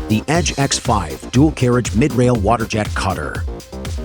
The Edge X5 Dual Carriage Mid-Rail Waterjet Cutter.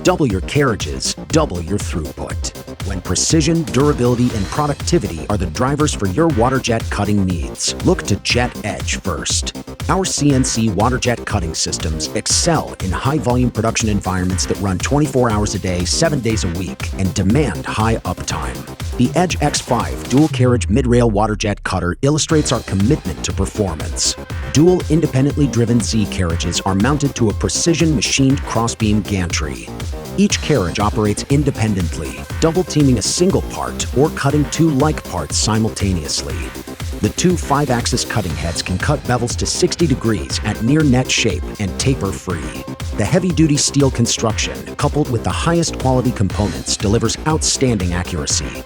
Double your carriages, double your throughput. When precision, durability, and productivity are the drivers for your waterjet cutting needs, look to Jet Edge first. Our CNC waterjet cutting systems excel in high-volume production environments that run 24 hours a day, 7 days a week, and demand high uptime. The Edge X5 Dual Carriage Mid-Rail Waterjet Cutter illustrates our commitment to performance. Dual independently driven Z carriages are mounted to a precision machined crossbeam gantry. Each carriage operates independently, double-teaming a single part or cutting two like parts simultaneously. The two 5-axis cutting heads can cut bevels to 60 degrees at near-net shape and taper-free. The heavy-duty steel construction, coupled with the highest quality components, delivers outstanding accuracy.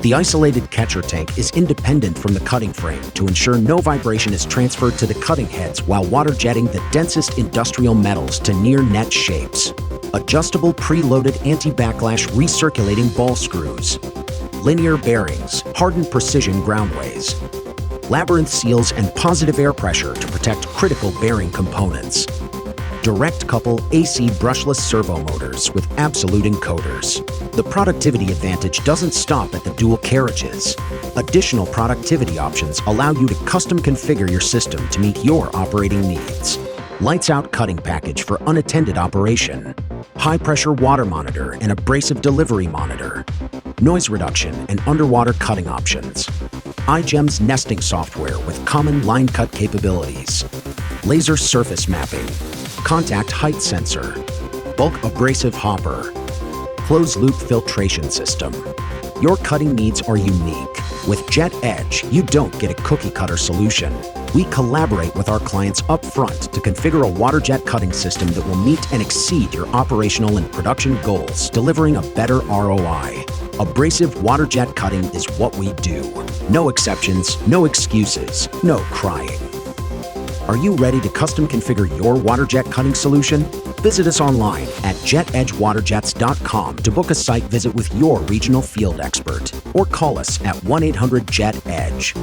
The isolated catcher tank is independent from the cutting frame to ensure no vibration is transferred to the cutting heads while water jetting the densest industrial metals to near-net shapes. Adjustable preloaded anti-backlash recirculating ball screws. Linear bearings, hardened precision groundways. Labyrinth seals and positive air pressure to protect critical bearing components. Direct couple AC brushless servo motors with absolute encoders. The productivity advantage doesn't stop at the dual carriages. Additional productivity options allow you to custom configure your system to meet your operating needs. Lights out cutting package for unattended operation. High pressure water monitor and abrasive delivery monitor. Noise reduction and underwater cutting options. iGEM's nesting software with common line cut capabilities. Laser surface mapping. Contact height sensor. Bulk abrasive hopper. Closed-loop filtration system. Your cutting needs are unique. With Jet Edge, you don't get a cookie-cutter solution. We collaborate with our clients up front to configure a waterjet cutting system that will meet and exceed your operational and production goals, delivering a better ROI. Abrasive waterjet cutting is what we do. No exceptions, no excuses, no crying. Are you ready to custom configure your waterjet cutting solution? Visit us online at jetedgewaterjets.com to book a site visit with your regional field expert, or call us at 1-800-JET-EDGE.